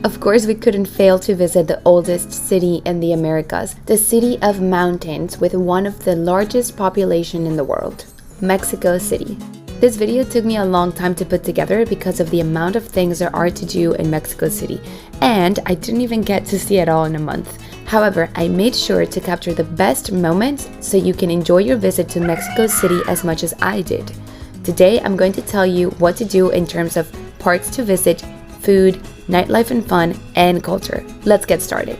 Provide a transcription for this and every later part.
Of course, we couldn't fail to visit the oldest city in the Americas, the city of mountains with one of the largest population in the world, Mexico City. This video took me a long time to put together because of the amount of things there are to do in Mexico City, and I didn't even get to see it all in a month. However, I made sure to capture the best moments so you can enjoy your visit to Mexico City as much as I did. Today, I'm going to tell you what to do in terms of parks to visit, food, nightlife and fun, and culture. Let's get started.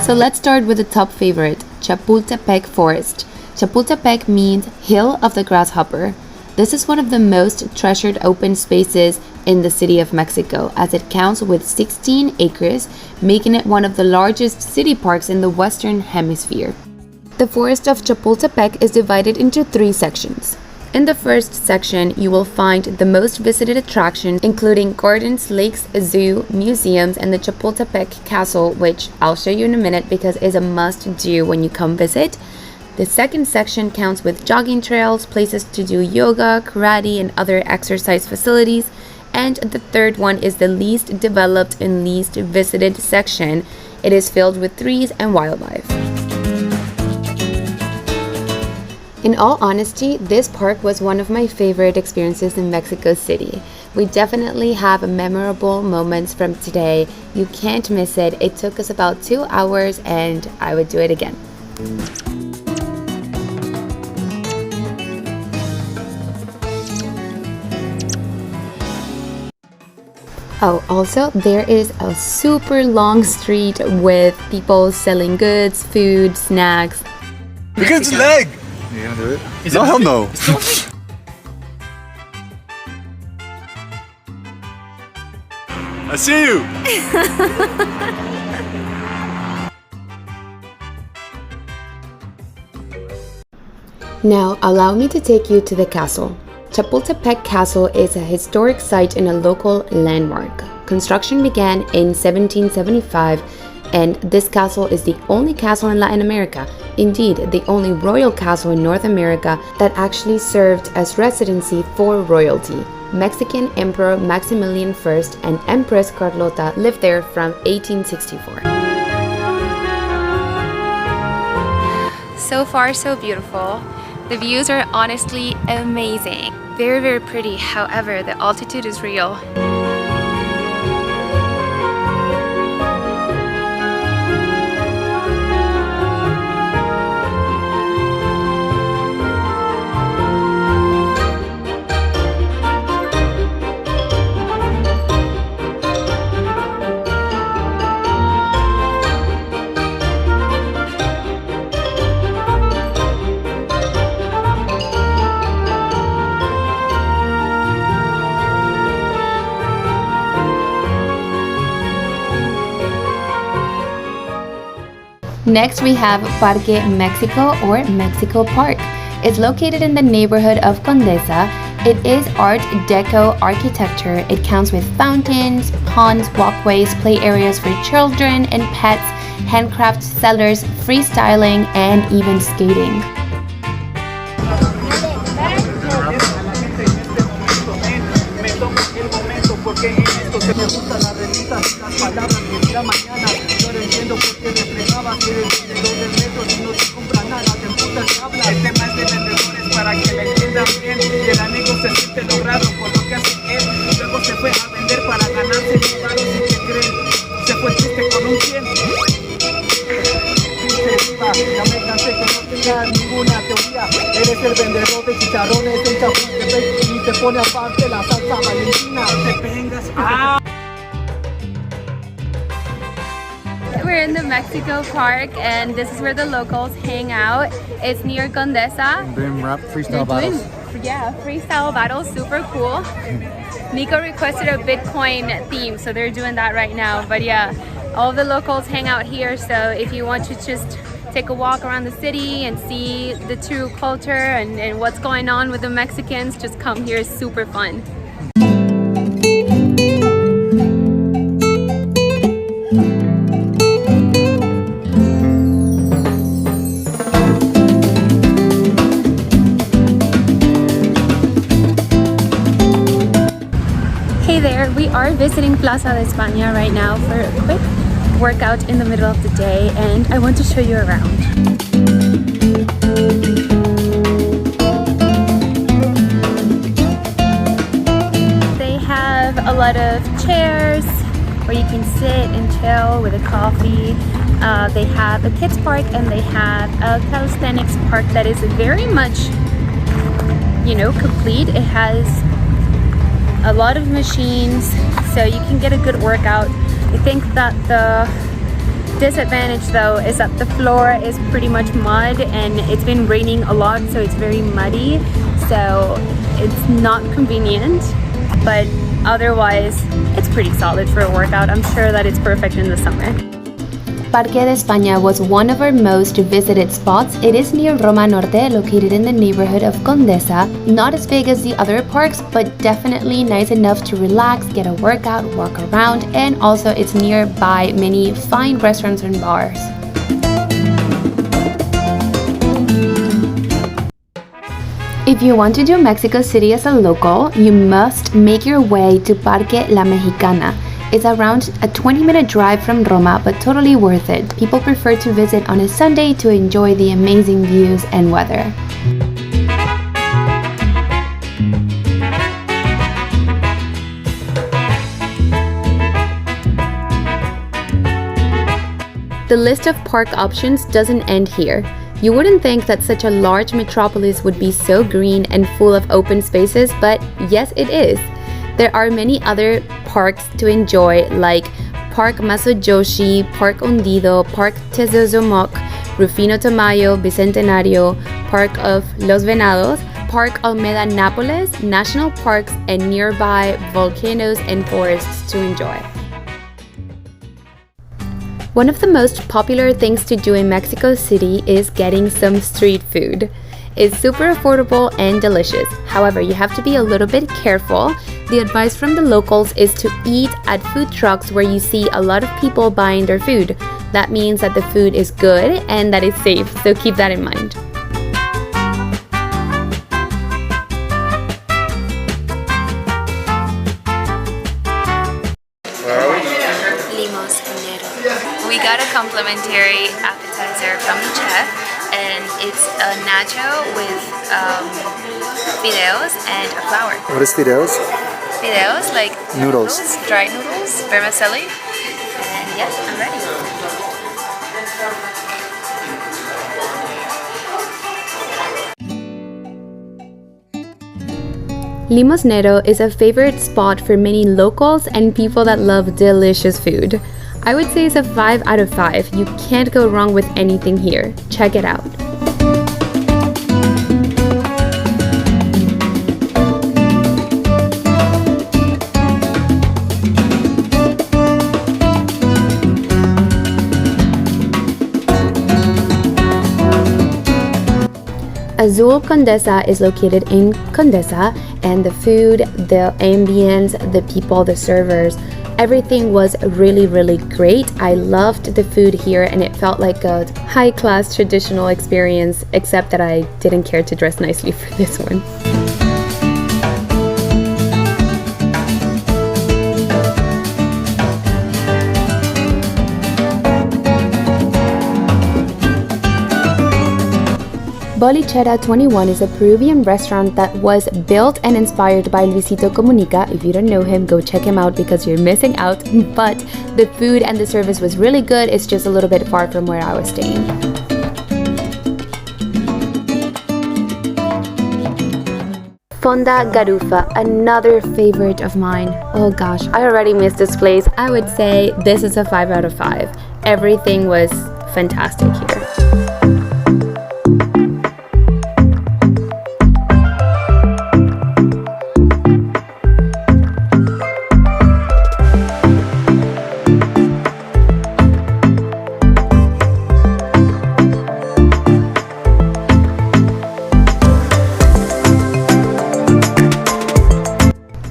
So let's start with the top favorite, Chapultepec Forest. Chapultepec means Hill of the Grasshopper. This is one of the most treasured open spaces in the city of Mexico, as it counts with 16 acres, making it one of the largest city parks in the Western Hemisphere. The forest of Chapultepec is divided into 3 sections. In the first section, you will find the most visited attractions, including gardens, lakes, a zoo, museums, and the Chapultepec Castle, which I'll show you in a minute because it's a must-do when you come visit. The second section counts with jogging trails, places to do yoga, karate, and other exercise facilities. And the third one is the least developed and least visited section. It is filled with trees and wildlife. In all honesty, this park was one of my favorite experiences in Mexico City. We definitely have memorable moments from today. You can't miss it. It took us about 2 hours and I would do it again. Oh, also, there is a super long street with people selling goods, food, snacks. Look at his leg! You gonna do it? No, hell no. I see you! Now, allow me to take you to the castle. Chapultepec Castle is a historic site and a local landmark. Construction began in 1775, and this castle is the only castle in Latin America, indeed the only royal castle in North America that actually served as residency for royalty. Mexican Emperor Maximilian I and Empress Carlota lived there from 1864. So far, so beautiful. The views are honestly amazing. Very, very pretty. However, the altitude is real. Next, we have Parque Mexico or Mexico Park. It's located in the neighborhood of Condesa. It is Art Deco architecture. It counts with fountains, ponds, walkways, play areas for children and pets, handcraft sellers, freestyling, and even skating. Eres el vendedor de chicharrones en Chapultepec y te pone aparte la salsa valentina. Te vengas. We're in the Mexico Park and this is where the locals hang out. It's near Condesa. Doing rap freestyle battles. Yeah, freestyle battles, super cool. Nico requested a Bitcoin theme, so they're doing that right now. But yeah, all the locals hang out here, so if you want to just take a walk around the city and see the true culture and what's going on with the Mexicans, just come here. It's super fun. are visiting Plaza de España right now for a quick workout in the middle of the day, and I want to show you around. They have a lot of chairs where you can sit and chill with a coffee. They have a kids park and they have a calisthenics park that is very much, you know, complete. It has a lot of machines, so you can get a good workout. I think that the disadvantage though is that the floor is pretty much mud and it's been raining a lot, so it's very muddy, so it's not convenient, but otherwise it's pretty solid for a workout. I'm sure that it's perfect in the summer. Parque de España was one of our most visited spots. It is near Roma Norte, located in the neighborhood of Condesa. Not as big as the other parks, but definitely nice enough to relax, get a workout, walk around, and also it's nearby many fine restaurants and bars. If you want to do Mexico City as a local, you must make your way to Parque La Mexicana. It's around a 20-minute drive from Roma, but totally worth it. People prefer to visit on a Sunday to enjoy the amazing views and weather. The list of park options doesn't end here. You wouldn't think that such a large metropolis would be so green and full of open spaces, but yes, it is. There are many other parks to enjoy, like Park Masoyoshi, Park Hundido, Park Tezozomoc, Rufino Tamayo, Bicentenario, Park of Los Venados, Park Almeda Nápoles, national parks, and nearby volcanoes and forests to enjoy. One of the most popular things to do in Mexico City is getting some street food. It's super affordable and delicious. However, you have to be a little bit careful. The advice from the locals is to eat at food trucks where you see a lot of people buying their food. That means that the food is good and that it's safe, so keep that in mind. We got a complimentary appetizer from the chef, and it's a nacho with fideos and a flour. What is fideos? Fideos, like Noodles. dry noodles, vermicelli, and yes, I'm ready. Limosnero is a favorite spot for many locals and people that love delicious food. I would say it's a 5 out of 5. You can't go wrong with anything here. Check it out. Azul Condesa is located in Condesa, and the food, the ambience, the people, the servers, everything was really, really great. I loved the food here and it felt like a high-class traditional experience, except that I didn't care to dress nicely for this one. Bolichera 21 is a Peruvian restaurant that was built and inspired by Luisito Comunica. If you don't know him, go check him out because you're missing out. But the food and the service was really good. It's just a little bit far from where I was staying. Fonda Garufa, another favorite of mine. Oh gosh, I already missed this place. I would say this is a 5 out of 5. Everything was fantastic here.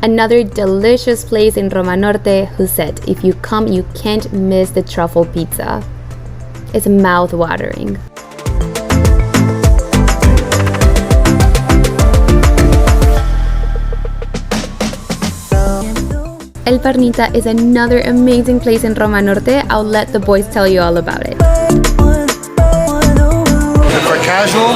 Another delicious place in Roma Norte, Huset. If you come, you can't miss the truffle pizza. It's mouth-watering. El Pernita is another amazing place in Roma Norte. I'll let the boys tell you all about it. For casual,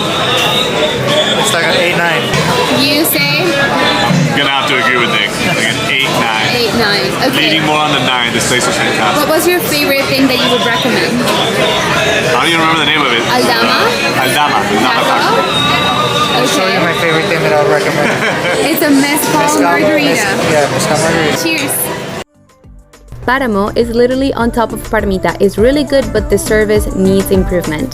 it's like an 8-9. You say? I'm gonna have to agree with Nick. Like an 8-9. 8-9. Okay. Leaning more on the 9. This place was fantastic. What was your favorite thing that you would recommend? I don't even remember the name of it. Aldama? Aldama. I'll show you my favorite thing that I would recommend. It's a mezcal margarita. Mezcal margarita. Cheers. Páramo is literally on top of Parmita. It's really good, but the service needs improvement.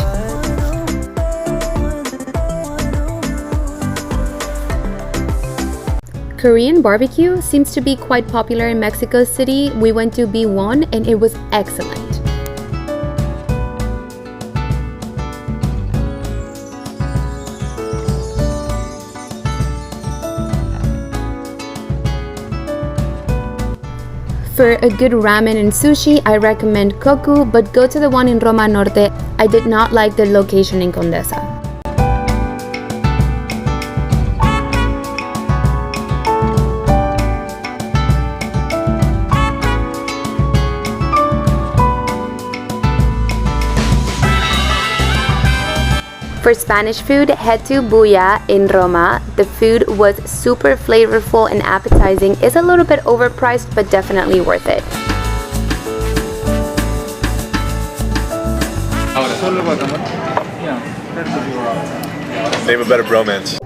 Korean barbecue seems to be quite popular in Mexico City. We went to B1 and it was excellent. For a good ramen and sushi, I recommend Koku, but go to the one in Roma Norte. I did not like the location in Condesa. For Spanish food, head to Buya in Roma. The food was super flavorful and appetizing. It's a little bit overpriced, but definitely worth it. Name a better bromance.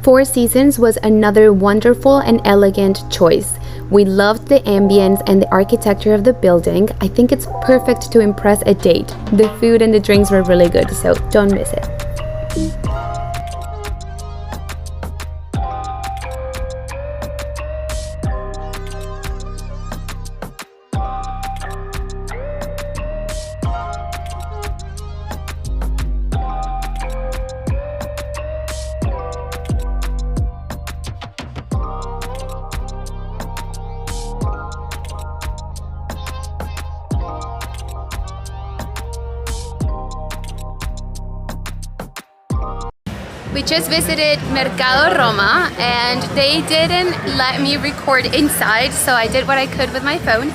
Four Seasons was another wonderful and elegant choice. We loved the ambience and the architecture of the building. I think it's perfect to impress a date. The food and the drinks were really good, so don't miss it. We just visited Mercado Roma and they didn't let me record inside, so I did what I could with my phone.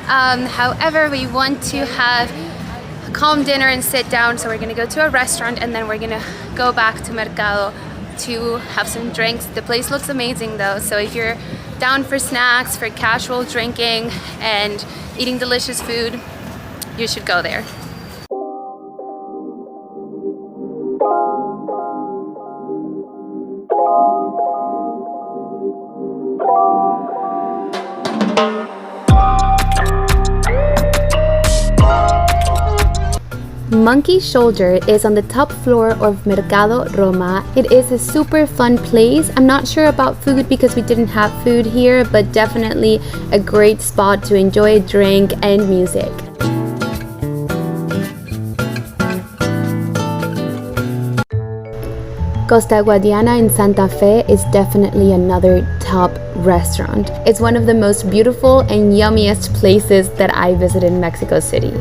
However, we want to have a calm dinner and sit down, so we're gonna go to a restaurant and then we're gonna go back to Mercado to have some drinks. The place looks amazing though, so if you're down for snacks, for casual drinking and eating delicious food, you should go there. Monkey Shoulder is on the top floor of Mercado Roma. It is a super fun place. I'm not sure about food because we didn't have food here, but definitely a great spot to enjoy a drink and music. Costa Guadiana in Santa Fe is definitely another top restaurant. It's one of the most beautiful and yummiest places that I visited in Mexico City.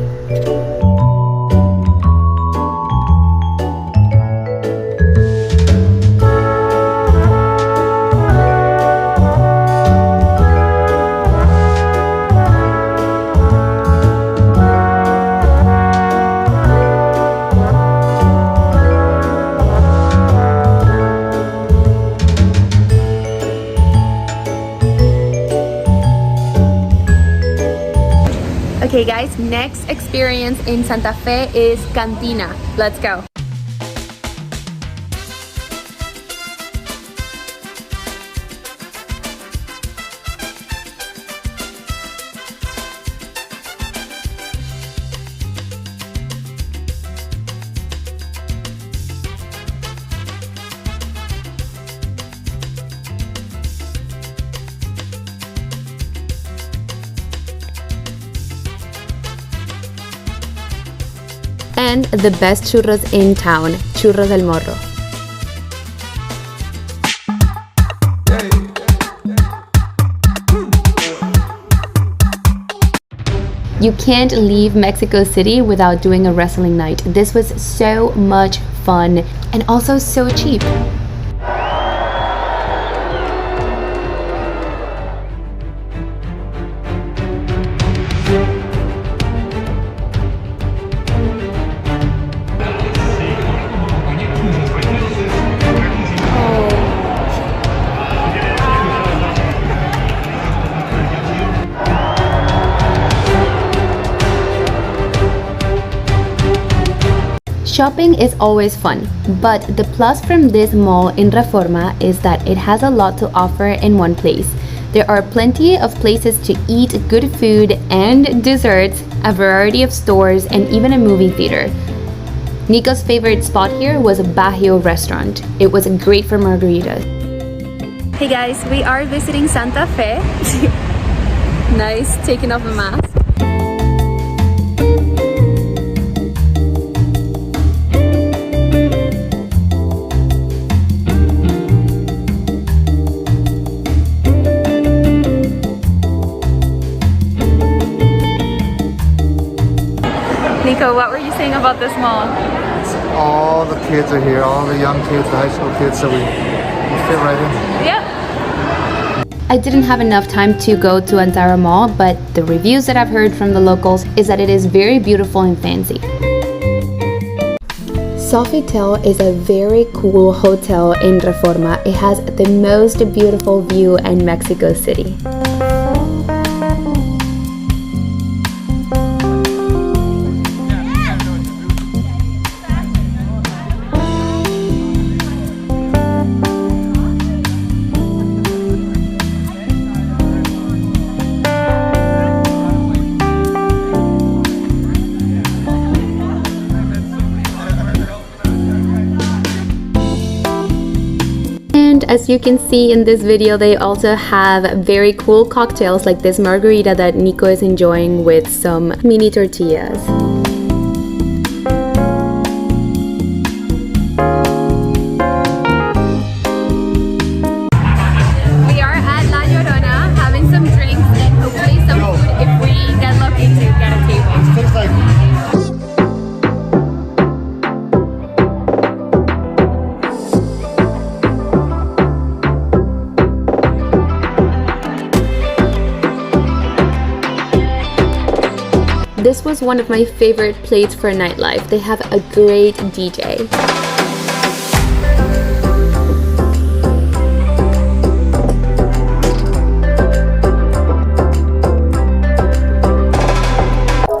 Okay guys, next experience in Santa Fe is Cantina. Let's go. And the best churros in town, Churros del Morro. You can't leave Mexico City without doing a wrestling night. This was so much fun and also so cheap. Shopping is always fun, but the plus from this mall in Reforma is that it has a lot to offer in one place. There are plenty of places to eat good food and desserts, a variety of stores, and even a movie theater. Nico's favorite spot here was a Bajío restaurant. It was great for margaritas. Hey guys, we are visiting Santa Fe. Nice, taking off the mask. Nico, what were you saying about this mall? All the kids are here, all the young kids, the high school kids, so we fit right in. Yep. I didn't have enough time to go to Antara Mall, but the reviews that I've heard from the locals is that it is very beautiful and fancy. Sofitel is a very cool hotel in Reforma. It has the most beautiful view in Mexico City. As you can see in this video, they also have very cool cocktails like this margarita that Nico is enjoying with some mini tortillas. We are at La Llorona having some drinks and hopefully some food if we get lucky to get a table. Tastes like This was one of my favorite places for nightlife. They have a great DJ.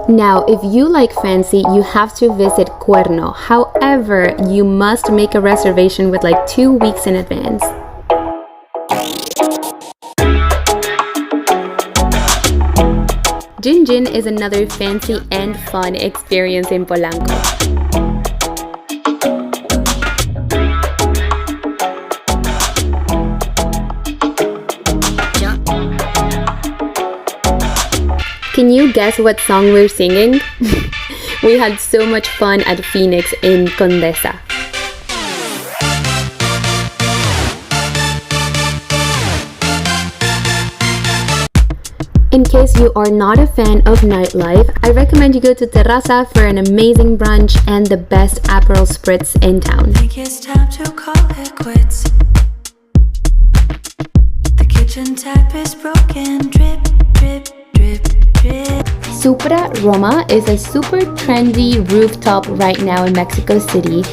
Now, if you like fancy, you have to visit Cuerno. However, you must make a reservation with like 2 weeks in advance. Gin Gin is another fancy and fun experience in Polanco. Can you guess what song we're singing? We had so much fun at Phoenix in Condesa. In case you are not a fan of nightlife, I recommend you go to Terraza for an amazing brunch and the best Aperol Spritz in town. I think it's time to call it quits. The kitchen tap is broken. Drip, drip, drip, drip. Supra Roma is a super trendy rooftop right now in Mexico City.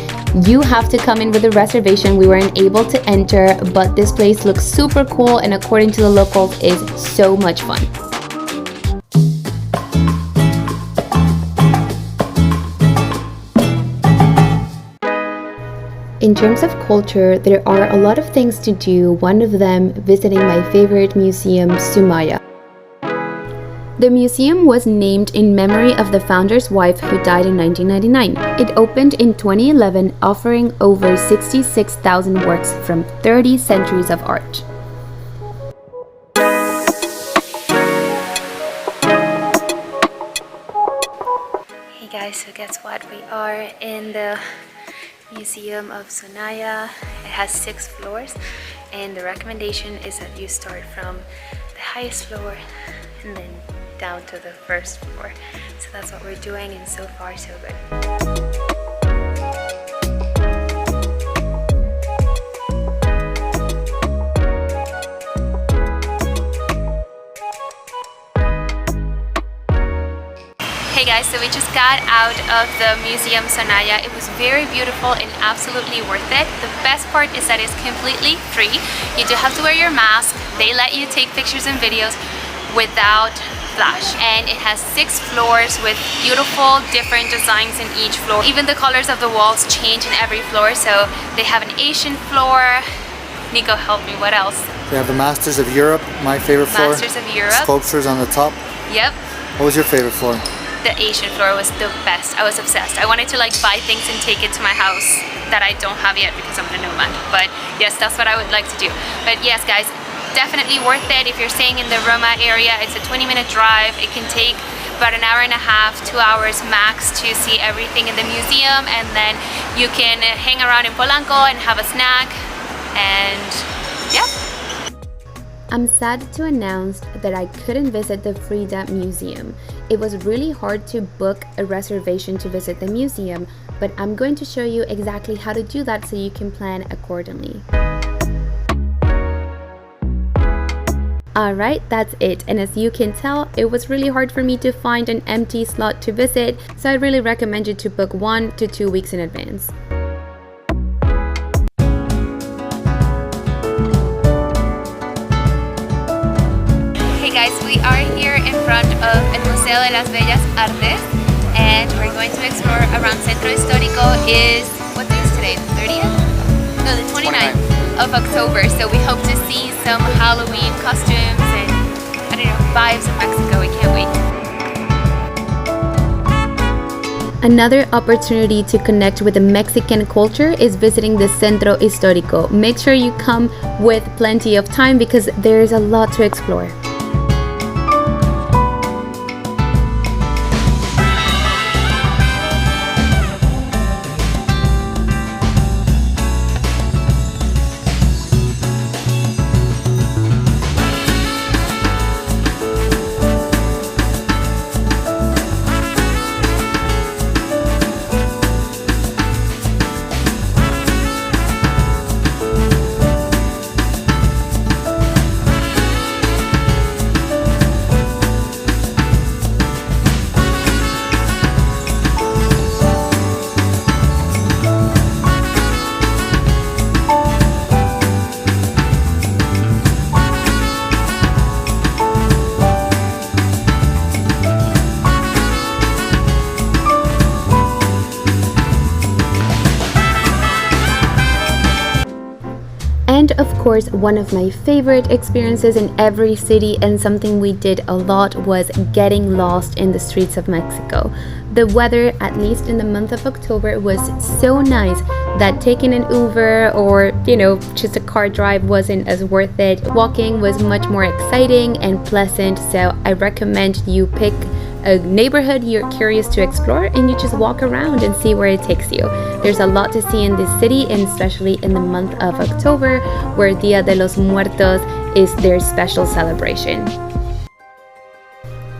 You have to come in with a reservation. We weren't able to enter, but this place looks super cool and according to the locals is so much fun. In terms of culture, there are a lot of things to do, one of them visiting my favorite museum, Sumaya. The museum was named in memory of the founder's wife who died in 1999. It opened in 2011, offering over 66,000 works from 30 centuries of art. Hey guys, so guess what? We are in the Museum of Sonaya. It has 6 floors and the recommendation is that you start from the highest floor and then down to the first floor. So that's what we're doing and so far so good. Hey guys, so we just got out of the Museum Sonaya. It was very beautiful and absolutely worth it. The best part is that it's completely free. You do have to wear your mask. They let you take pictures and videos without splash, and it has 6 floors with beautiful different designs in each floor. Even the colors of the walls change in every floor. So they have an Asian floor. Nico, help me, what else? They have the Masters of Europe, my favorite floor. Masters of Europe. Sculptures on the top. Yep. What was your favorite floor? The Asian floor was the best. I was obsessed. I wanted to like buy things and take it to my house that I don't have yet because I'm a nomad. But yes, that's what I would like to do. But yes, guys, definitely worth it. If you're staying in the Roma area, it's a 20-minute drive. It can take about an hour and a half, 2 hours max to see everything in the museum, and then you can hang around in Polanco and have a snack. And yeah. I'm sad to announce that I couldn't visit the Frida Museum. It was really hard to book a reservation to visit the museum, but I'm going to show you exactly how to do that so you can plan accordingly. Alright, that's it, and as you can tell, it was really hard for me to find an empty slot to visit, so I really recommend you to book 1 to 2 weeks in advance. We are here in front of el Museo de las Bellas Artes, and we're going to explore around Centro Histórico. What day is today? The 30th? No, the 29th of October. So we hope to see some Halloween costumes and, I don't know, vibes of Mexico. We can't wait. Another opportunity to connect with the Mexican culture is visiting the Centro Histórico. Make sure you come with plenty of time because there's a lot to explore. And of course, one of my favorite experiences in every city and something we did a lot was getting lost in the streets of Mexico. The weather, at least in the month of October, was so nice that taking an Uber or, just a car drive wasn't as worth it. Walking was much more exciting and pleasant, so I recommend you pick a neighborhood you're curious to explore and you just walk around and see where it takes you. There's a lot to see in this city, and especially in the month of October, where Dia de los Muertos is their special celebration.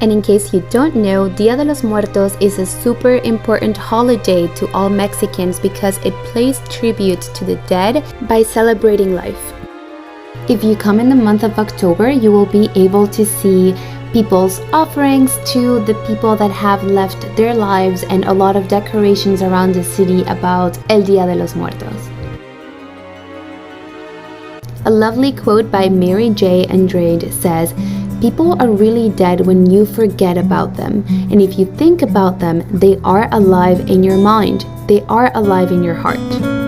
And in case you don't know, Dia de los Muertos is a super important holiday to all Mexicans because it pays tribute to the dead by celebrating life. If you come in the month of October, you will be able to see people's offerings to the people that have left their lives and a lot of decorations around the city about El Dia de los Muertos. A lovely quote by Mary J. Andrade says, "People are really dead when you forget about them, and if you think about them, they are alive in your mind. They are alive in your heart."